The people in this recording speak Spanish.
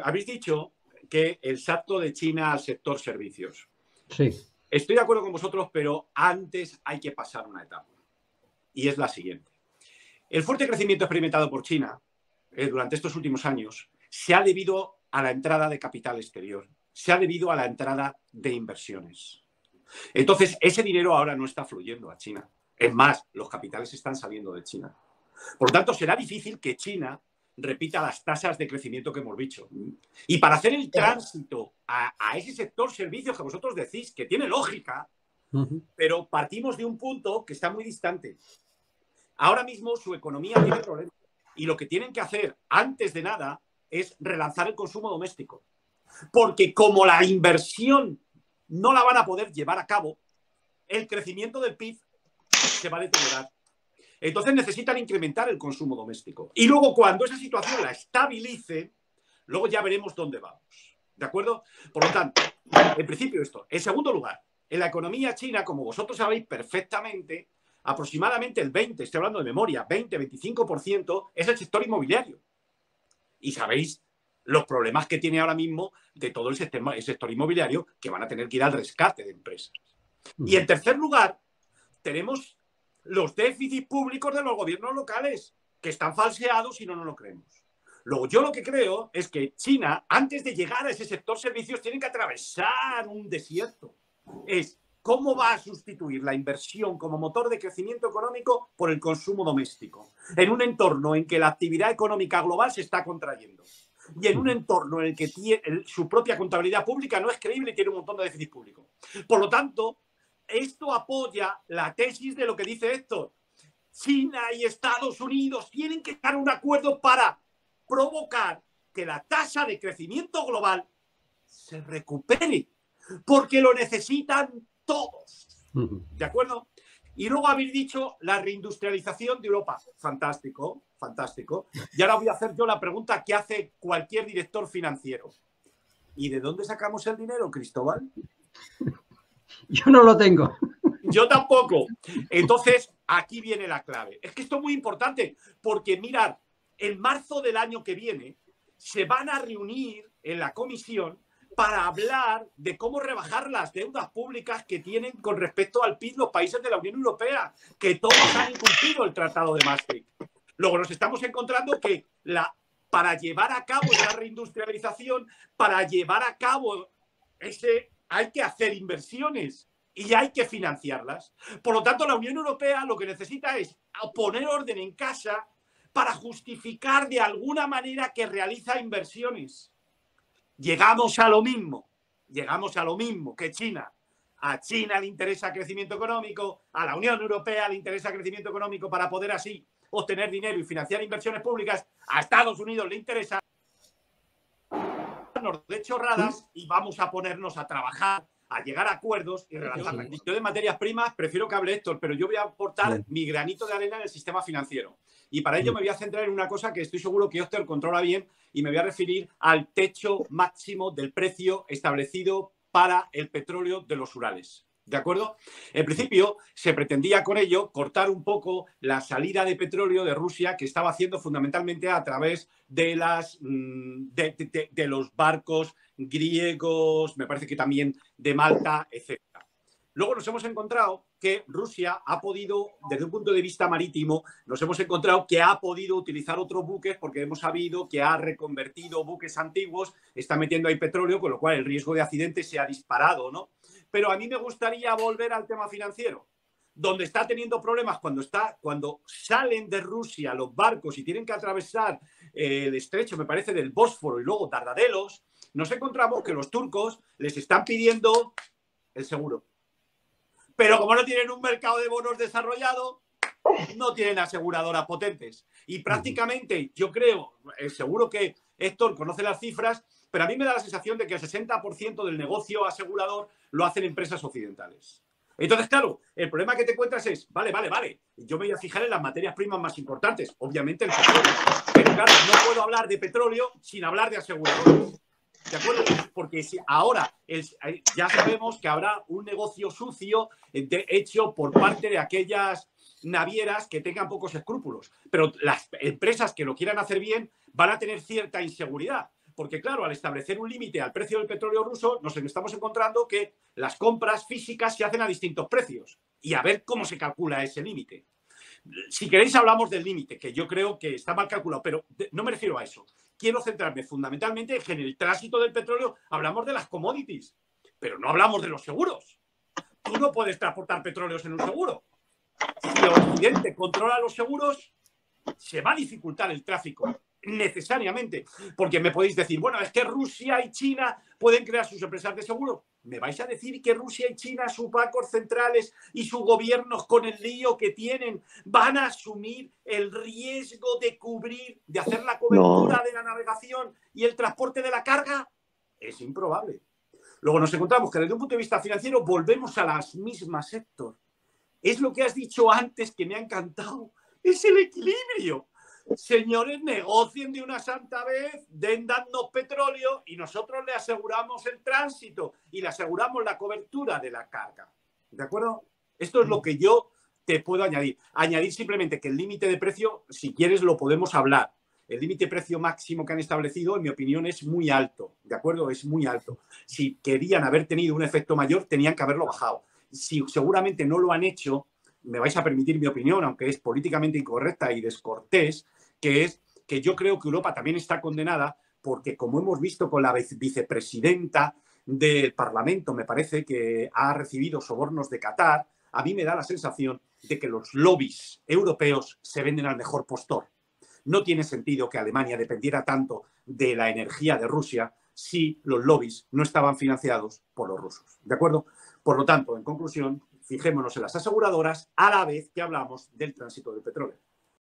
habéis dicho que el salto de China al sector servicios. Sí. Estoy de acuerdo con vosotros, pero antes hay que pasar una etapa. Y es la siguiente. El fuerte crecimiento experimentado por China durante estos últimos años se ha debido a la entrada de capital exterior, se ha debido a la entrada de inversiones. Entonces, ese dinero ahora no está fluyendo a China. Es más, los capitales están saliendo de China. Por lo tanto, será difícil que China repita las tasas de crecimiento que hemos dicho. Y para hacer el tránsito a ese sector servicios que vosotros decís que tiene lógica, pero partimos de un punto que está muy distante. Ahora mismo su economía tiene problemas y lo que tienen que hacer antes de nada es relanzar el consumo doméstico. Porque como la inversión no la van a poder llevar a cabo, el crecimiento del PIB se va a deteriorar. Entonces necesitan incrementar el consumo doméstico. Y luego cuando esa situación la estabilice, luego ya veremos dónde vamos. ¿De acuerdo? Por lo tanto, en principio esto. En segundo lugar, en la economía china, como vosotros sabéis perfectamente, aproximadamente el 20%, estoy hablando de memoria, 20-25% es el sector inmobiliario. Y sabéis los problemas que tiene ahora mismo de todo el sector inmobiliario, que van a tener que ir al rescate de empresas. Y en tercer lugar, tenemos los déficits públicos de los gobiernos locales, que están falseados y no nos lo creemos. Luego, yo lo que creo es que China, antes de llegar a ese sector servicios, tiene que atravesar un desierto. Es cómo va a sustituir la inversión como motor de crecimiento económico por el consumo doméstico, en un entorno en que la actividad económica global se está contrayendo y en un entorno en el que su propia contabilidad pública no es creíble y tiene un montón de déficit público. Por lo tanto, esto apoya la tesis de lo que dice Héctor. China y Estados Unidos tienen que llegar a un acuerdo para provocar que la tasa de crecimiento global se recupere, porque lo necesitan todos. ¿De acuerdo? Y luego habéis dicho la reindustrialización de Europa. Fantástico, fantástico. Y ahora voy a hacer yo la pregunta que hace cualquier director financiero. ¿Y de dónde sacamos el dinero, Cristóbal? Yo no lo tengo. Yo tampoco. Entonces, aquí viene la clave. Es que esto es muy importante porque, mirad, en marzo del año que viene se van a reunir en la comisión para hablar de cómo rebajar las deudas públicas que tienen con respecto al PIB los países de la Unión Europea, que todos han incumplido el Tratado de Maastricht. Luego nos estamos encontrando que para llevar a cabo esa reindustrialización, para llevar a cabo hay que hacer inversiones y hay que financiarlas. Por lo tanto, la Unión Europea lo que necesita es poner orden en casa para justificar de alguna manera que realiza inversiones. Llegamos a lo mismo que China. A China le interesa crecimiento económico, a la Unión Europea le interesa crecimiento económico para poder así obtener dinero y financiar inversiones públicas, a Estados Unidos le interesa de chorradas y vamos a ponernos a trabajar, a llegar a acuerdos y relanzar. Yo de materias primas prefiero que hable Héctor, pero yo voy a aportar mi granito de arena en el sistema financiero. Y para ello me voy a centrar en una cosa que estoy seguro que Héctor controla bien y me voy a referir al techo máximo del precio establecido para el petróleo de los Urales. ¿De acuerdo? En principio, se pretendía con ello cortar un poco la salida de petróleo de Rusia que estaba haciendo fundamentalmente a través de los barcos griegos, me parece que también de Malta, etc. Luego nos hemos encontrado que Rusia ha podido, desde un punto de vista marítimo, nos hemos encontrado que ha podido utilizar otros buques porque hemos sabido que ha reconvertido buques antiguos, está metiendo ahí petróleo, con lo cual el riesgo de accidente se ha disparado, ¿no? Pero a mí me gustaría volver al tema financiero, donde está teniendo problemas cuando salen de Rusia los barcos y tienen que atravesar el estrecho, me parece, del Bósforo y luego Dardanelos, nos encontramos que los turcos les están pidiendo el seguro. Pero como no tienen un mercado de bonos desarrollado, no tienen aseguradoras potentes. Y prácticamente, yo creo, seguro que Héctor conoce las cifras, pero a mí me da la sensación de que el 60% del negocio asegurador lo hacen empresas occidentales. Entonces, claro, el problema que te encuentras es, vale, yo me voy a fijar en las materias primas más importantes, obviamente el petróleo. Pero claro, no puedo hablar de petróleo sin hablar de aseguradores. ¿De acuerdo? Porque si ahora ya sabemos que habrá un negocio sucio hecho por parte de aquellas navieras que tengan pocos escrúpulos. Pero las empresas que lo quieran hacer bien van a tener cierta inseguridad. porque claro, al establecer un límite al precio del petróleo ruso, nos estamos encontrando que las compras físicas se hacen a distintos precios y a ver cómo se calcula ese límite. Si queréis hablamos del límite, que yo creo que está mal calculado, pero no me refiero a eso. Quiero centrarme fundamentalmente en que en el tránsito del petróleo hablamos de las commodities, pero no hablamos de los seguros. Tú no puedes transportar petróleos en un seguro. Si Occidente controla los seguros, se va a dificultar el tráfico necesariamente, porque me podéis decir, bueno, es que Rusia y China pueden crear sus empresas de seguro. ¿Me vais a decir que Rusia y China, sus bancos centrales y sus gobiernos con el lío que tienen van a asumir el riesgo de cubrir, de hacer la cobertura de la navegación y el transporte de la carga? Es improbable. Luego nos encontramos que desde un punto de vista financiero volvemos a las mismas, Héctor. Es lo que has dicho antes que me ha encantado. Es el equilibrio. Señores, negocien de una santa vez, den dando petróleo y nosotros le aseguramos el tránsito y le aseguramos la cobertura de la carga. ¿De acuerdo? Esto es lo que yo te puedo añadir. Añadir simplemente que el límite de precio, si quieres, lo podemos hablar. El límite de precio máximo que han establecido, en mi opinión, es muy alto. ¿De acuerdo? Es muy alto. Si querían haber tenido un efecto mayor, tenían que haberlo bajado. Si seguramente no lo han hecho, me vais a permitir mi opinión, aunque es políticamente incorrecta y descortés, que es que yo creo que Europa también está condenada porque, como hemos visto con la vicepresidenta del Parlamento, me parece que ha recibido sobornos de Qatar, a mí me da la sensación de que los lobbies europeos se venden al mejor postor. No tiene sentido que Alemania dependiera tanto de la energía de Rusia si los lobbies no estaban financiados por los rusos. ¿De acuerdo? Por lo tanto, en conclusión, fijémonos en las aseguradoras a la vez que hablamos del tránsito del petróleo.